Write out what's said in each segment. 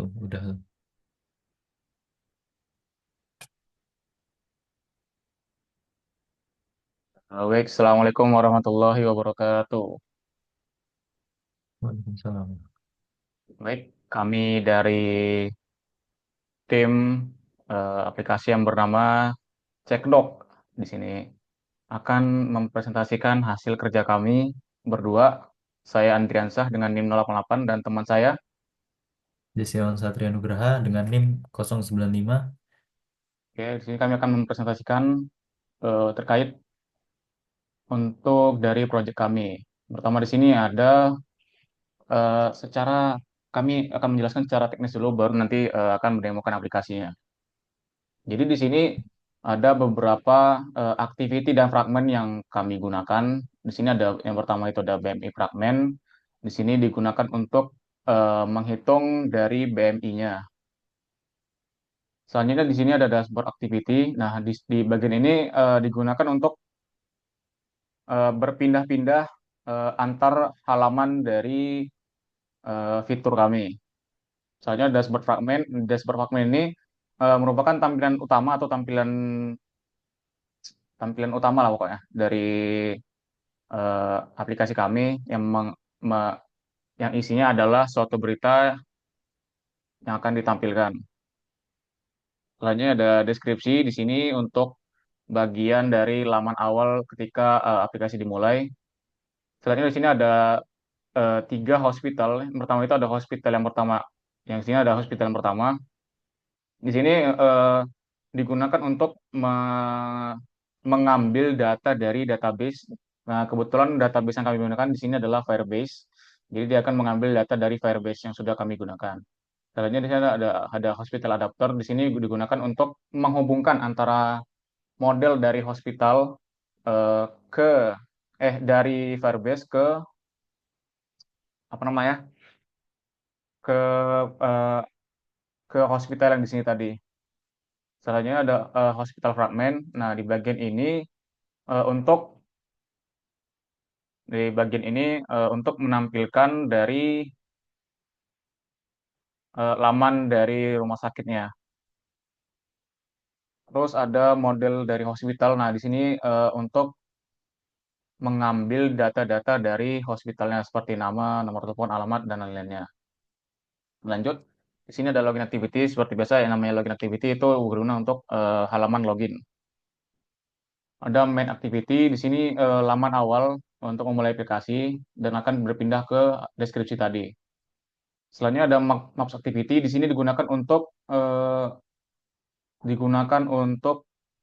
tuh udah. Baik, Assalamualaikum warahmatullahi wabarakatuh. Waalaikumsalam. Baik, kami dari tim aplikasi yang bernama Cekdok di sini akan mempresentasikan hasil kerja kami berdua. Saya Andriansah dengan NIM 088 dan teman saya. Desion Satria Nugraha dengan NIM 095. Oke, di sini kami akan mempresentasikan terkait untuk dari proyek kami. Pertama di sini ada secara kami akan menjelaskan secara teknis dulu, baru nanti akan mendemokan aplikasinya. Jadi di sini ada beberapa activity dan fragmen yang kami gunakan. Di sini ada yang pertama itu ada BMI fragmen. Di sini digunakan untuk menghitung dari BMI-nya. Selanjutnya di sini ada dashboard activity. Nah, di bagian ini digunakan untuk berpindah-pindah antar halaman dari fitur kami. Soalnya dashboard fragmen ini merupakan tampilan utama atau tampilan tampilan utama lah pokoknya dari aplikasi kami yang me- yang isinya adalah suatu berita yang akan ditampilkan. Selanjutnya ada deskripsi di sini untuk bagian dari laman awal ketika aplikasi dimulai. Selanjutnya di sini ada tiga hospital. Yang pertama itu ada hospital yang pertama. Yang di sini ada hospital yang pertama. Di sini digunakan untuk mengambil data dari database. Nah, kebetulan database yang kami gunakan di sini adalah Firebase. Jadi dia akan mengambil data dari Firebase yang sudah kami gunakan. Selanjutnya di sini ada hospital adapter. Di sini digunakan untuk menghubungkan antara model dari hospital eh, ke dari Firebase ke apa namanya ke eh, ke hospital yang di sini tadi. Selanjutnya ada hospital fragment. Nah, untuk di bagian ini untuk menampilkan dari laman dari rumah sakitnya. Terus ada model dari hospital. Nah, di sini untuk mengambil data-data dari hospitalnya seperti nama, nomor telepon, alamat, dan lain-lainnya. Lanjut, di sini ada login activity. Seperti biasa yang namanya login activity itu berguna untuk halaman login. Ada main activity, di sini laman awal untuk memulai aplikasi dan akan berpindah ke deskripsi tadi. Selanjutnya ada Maps Activity. Di sini digunakan untuk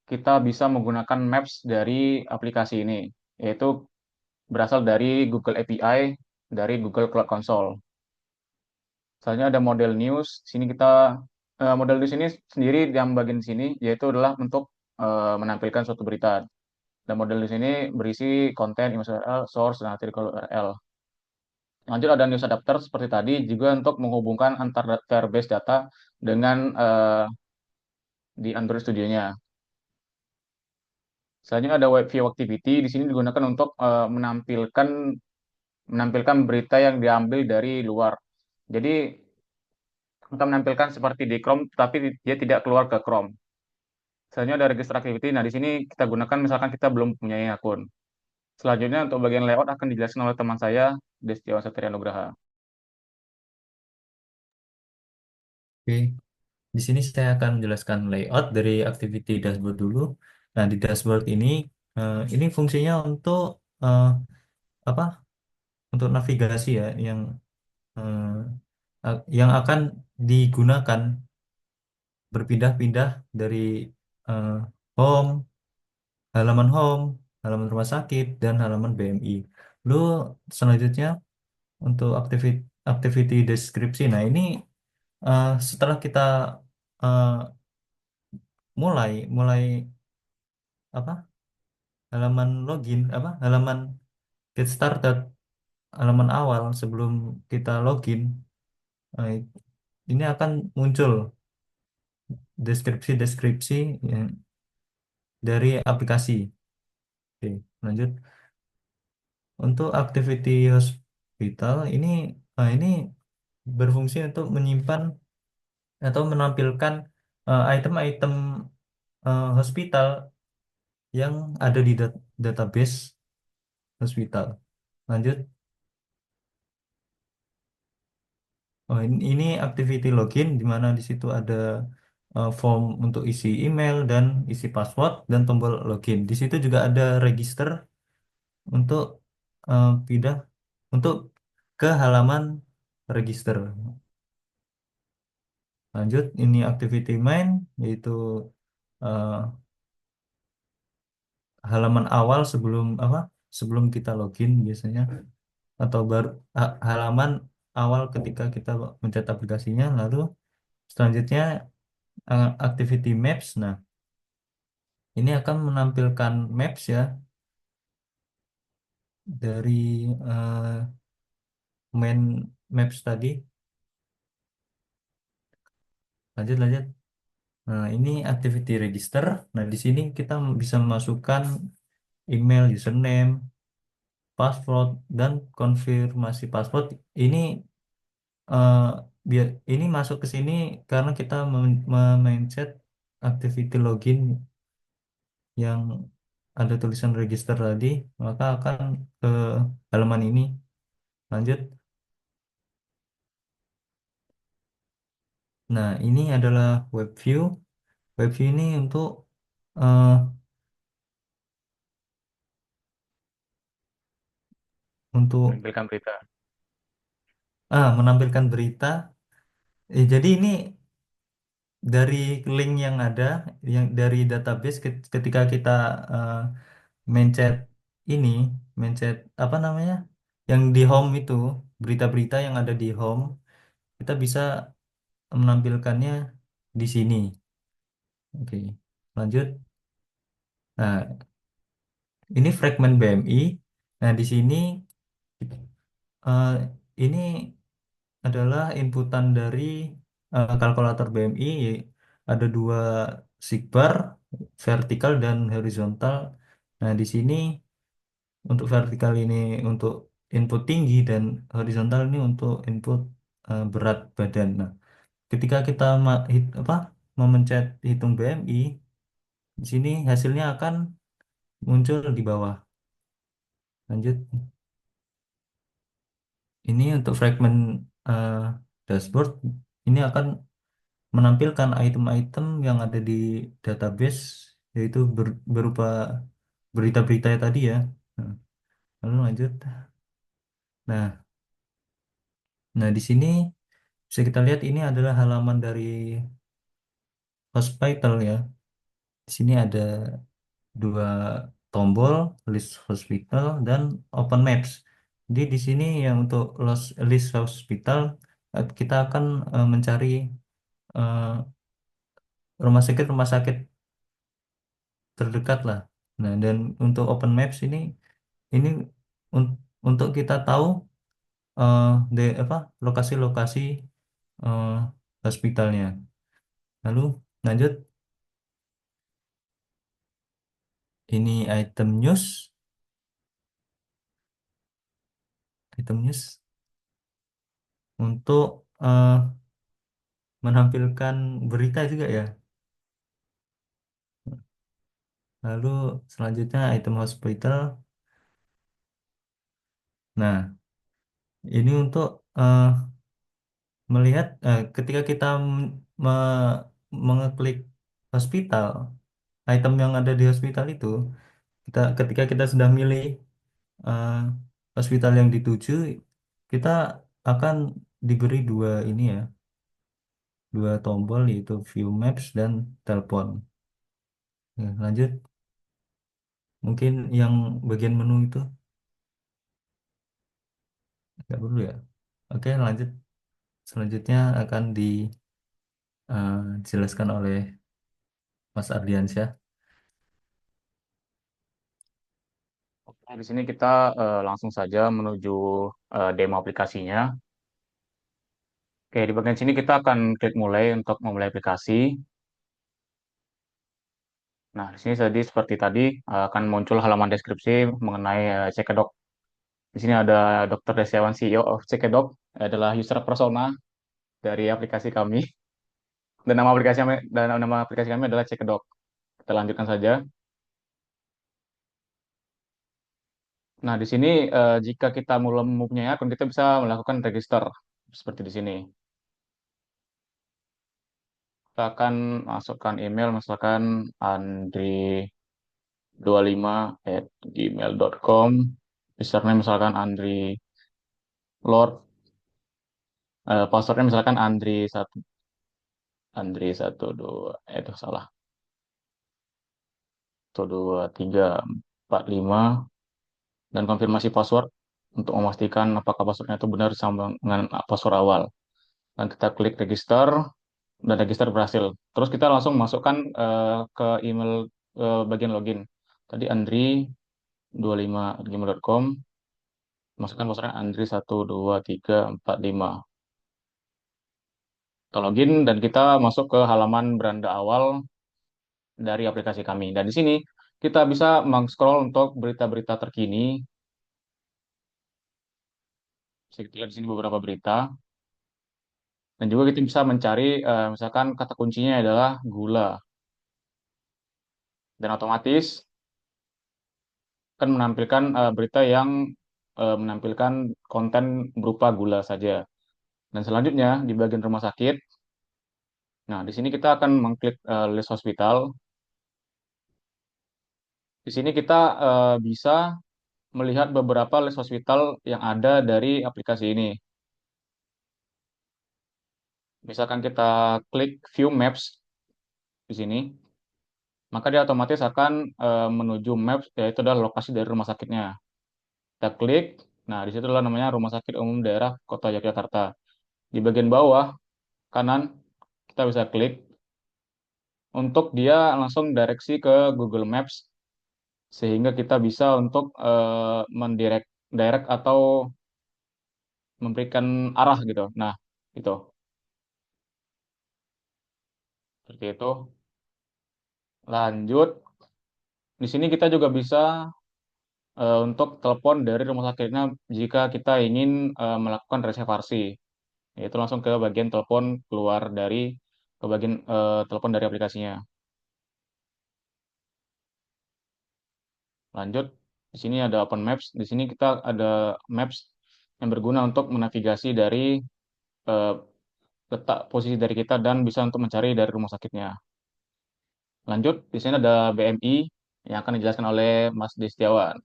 kita bisa menggunakan Maps dari aplikasi ini, yaitu berasal dari Google API dari Google Cloud Console. Selanjutnya ada model news. Di sini model news ini sendiri yang bagian sini yaitu adalah untuk menampilkan suatu berita. Dan model news ini berisi konten, image URL, source, dan artikel URL. Lanjut ada news adapter seperti tadi juga untuk menghubungkan antar Firebase data dengan di Android Studio-nya. Selanjutnya ada web view activity. Di sini digunakan untuk menampilkan berita yang diambil dari luar. Jadi kita menampilkan seperti di Chrome, tapi dia tidak keluar ke Chrome. Selanjutnya ada register activity. Nah, di sini kita gunakan misalkan kita belum punya akun. Selanjutnya untuk bagian layout akan dijelaskan oleh teman saya, Destiawan Satria Nugraha. Oke, di sini saya akan menjelaskan layout dari activity dashboard dulu. Nah, di dashboard ini fungsinya untuk eh, apa? Untuk navigasi ya, eh, yang akan digunakan berpindah-pindah dari eh, home, home, halaman rumah sakit, dan halaman BMI. Lalu selanjutnya untuk activity deskripsi. Nah, ini setelah kita eh, mulai mulai apa halaman login halaman get started, halaman awal sebelum kita login, eh, ini akan muncul deskripsi-deskripsi yang dari aplikasi. Oke, lanjut untuk activity hospital ini berfungsi untuk menyimpan atau menampilkan item-item hospital yang ada di database hospital. Lanjut. Oh, ini activity login di mana di situ ada form untuk isi email dan isi password dan tombol login. Di situ juga ada register untuk pindah untuk ke halaman register. Lanjut, ini activity main yaitu eh, halaman awal sebelum apa? Sebelum kita login biasanya atau baru halaman awal ketika kita mencet aplikasinya. Lalu selanjutnya activity maps. Nah, ini akan menampilkan maps ya dari main maps tadi. Lanjut, lanjut. Nah, ini activity register. Nah, di sini kita bisa memasukkan email, username, password, dan konfirmasi password. Ini eh, biar ini masuk ke sini karena kita mindset activity login yang ada tulisan register tadi, maka akan ke halaman ini. Lanjut. Nah, ini adalah web view. Web view ini eh, untuk Menampilkan berita. menampilkan berita. Jadi ini dari link yang ada, yang dari database ketika kita eh, mencet ini, mencet apa namanya, yang di home itu, berita-berita yang ada di home, kita bisa menampilkannya di sini. Oke, lanjut. Nah, ini fragmen BMI. Nah, di sini ini adalah inputan dari kalkulator BMI. Ada dua sigbar, vertikal dan horizontal. Nah, di sini untuk vertikal ini untuk input tinggi dan horizontal ini untuk input berat badan. Nah, ketika kita memencet hitung BMI, di sini hasilnya akan muncul di bawah. Lanjut. Ini untuk fragmen eh, dashboard. Ini akan menampilkan item-item yang ada di database, yaitu berupa berita-berita tadi ya. Nah, lalu lanjut. Nah, nah, di sini bisa kita lihat ini adalah halaman dari hospital ya. Di sini ada dua tombol, list hospital dan open maps. Jadi di sini yang untuk list hospital kita akan mencari eh, rumah sakit terdekat lah. Nah, dan untuk open maps ini untuk kita tahu eh apa lokasi-lokasi eh, hospitalnya. Lalu lanjut, ini item news untuk menampilkan berita juga ya. Lalu selanjutnya item hospital. Nah, ini untuk melihat ketika kita mengeklik hospital, item yang ada di hospital itu, ketika kita sudah milih eh, hospital yang dituju, kita akan diberi dua tombol yaitu view maps dan telepon. Nah, lanjut, mungkin yang bagian menu itu nggak perlu ya. Oke, lanjut. Selanjutnya akan dijelaskan oleh Mas Ardiansyah. Oke, di sini kita langsung saja menuju demo aplikasinya. Oke, di bagian sini kita akan klik mulai untuk memulai aplikasi. Nah, di sini tadi seperti tadi akan muncul halaman deskripsi mengenai Cekedok. Di sini ada Dr. Desyawan, CEO of Cekedok, adalah user persona dari aplikasi kami. dan nama aplikasi kami adalah Cekdok. Kita lanjutkan saja. Nah, di sini jika kita belum mempunyai akun, kita bisa melakukan register seperti di sini. Kita akan masukkan email, misalkan andri25@gmail.com. Username misalkan Andri Lord. Passwordnya misalkan Andri 12, itu salah. 12345 dan konfirmasi password untuk memastikan apakah passwordnya itu benar sama dengan password awal. Dan kita klik register dan register berhasil. Terus kita langsung masukkan ke email bagian login. Tadi andri25@gmail.com, masukkan passwordnya andri 123455. Kita login dan kita masuk ke halaman beranda awal dari aplikasi kami. Dan di sini kita bisa meng-scroll untuk berita-berita terkini. Bisa kita lihat di sini beberapa berita. Dan juga kita bisa mencari, misalkan kata kuncinya adalah gula. Dan otomatis akan menampilkan berita yang menampilkan konten berupa gula saja. Dan selanjutnya di bagian rumah sakit, nah di sini kita akan mengklik list hospital. Di sini kita bisa melihat beberapa list hospital yang ada dari aplikasi ini. Misalkan kita klik View Maps di sini, maka dia otomatis akan menuju maps, yaitu adalah lokasi dari rumah sakitnya. Kita klik, nah di situ adalah namanya Rumah Sakit Umum Daerah Kota Yogyakarta. Di bagian bawah kanan kita bisa klik untuk dia langsung direksi ke Google Maps sehingga kita bisa untuk mendirect direct atau memberikan arah gitu. Nah, itu seperti itu. Lanjut, di sini kita juga bisa untuk telepon dari rumah sakitnya jika kita ingin melakukan reservasi. Yaitu langsung ke bagian telepon keluar dari ke bagian telepon dari aplikasinya. Lanjut, di sini ada Open Maps. Di sini kita ada Maps yang berguna untuk menavigasi dari eh, letak posisi dari kita dan bisa untuk mencari dari rumah sakitnya. Lanjut, di sini ada BMI yang akan dijelaskan oleh Mas Destiawan.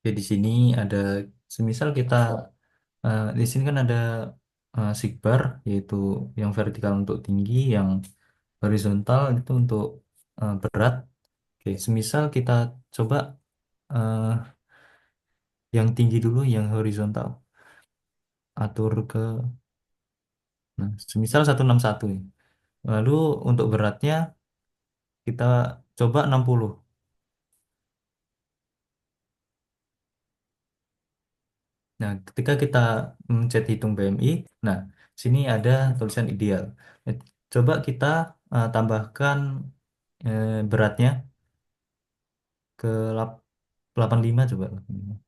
Oke, di sini ada, semisal kita di sini kan ada sigbar, yaitu yang vertikal untuk tinggi, yang horizontal itu untuk berat. Oke, semisal kita coba eh, yang tinggi dulu, yang horizontal, atur ke, nah, semisal 161 ya. Lalu untuk beratnya kita coba 60. Nah, ketika kita mencet hitung BMI, nah, sini ada tulisan ideal. Nah, coba kita tambahkan beratnya ke 85 coba. 85.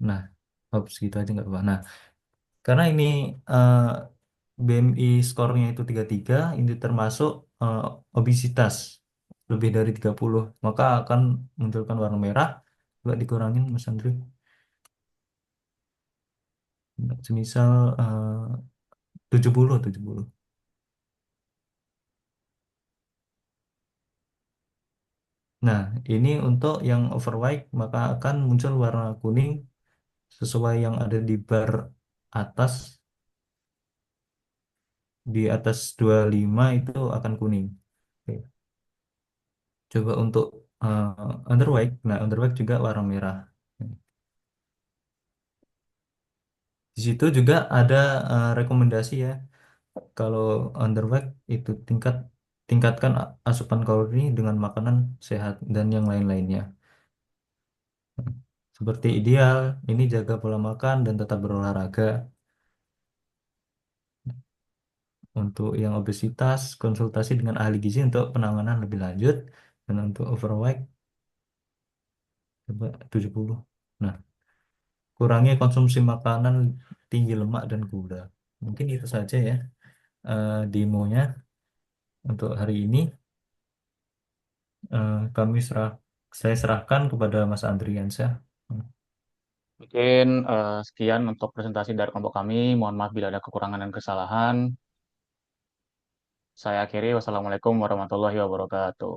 Nah, oh, segitu aja nggak apa. Nah, karena ini eh, BMI skornya itu 33, ini termasuk eh, obesitas lebih dari 30, maka akan munculkan warna merah. Coba dikurangin, Mas Andri. Semisal 70, 70. Nah, ini untuk yang overweight, maka akan muncul warna kuning sesuai yang ada di bar atas. Di atas 25 itu akan kuning. Oke. Coba untuk underweight, nah underweight juga warna merah. Di situ juga ada rekomendasi ya. Kalau underweight itu tingkatkan asupan kalori dengan makanan sehat dan yang lain-lainnya. Seperti ideal, ini jaga pola makan dan tetap berolahraga. Untuk yang obesitas, konsultasi dengan ahli gizi untuk penanganan lebih lanjut. Dan untuk overweight, coba 70. Nah, kurangi konsumsi makanan tinggi lemak dan gula. Mungkin itu saja ya demonya untuk hari ini. Kami saya serahkan kepada Mas Andriansyah. Mungkin sekian untuk presentasi dari kelompok kami. Mohon maaf bila ada kekurangan dan kesalahan. Saya akhiri. Wassalamualaikum warahmatullahi wabarakatuh.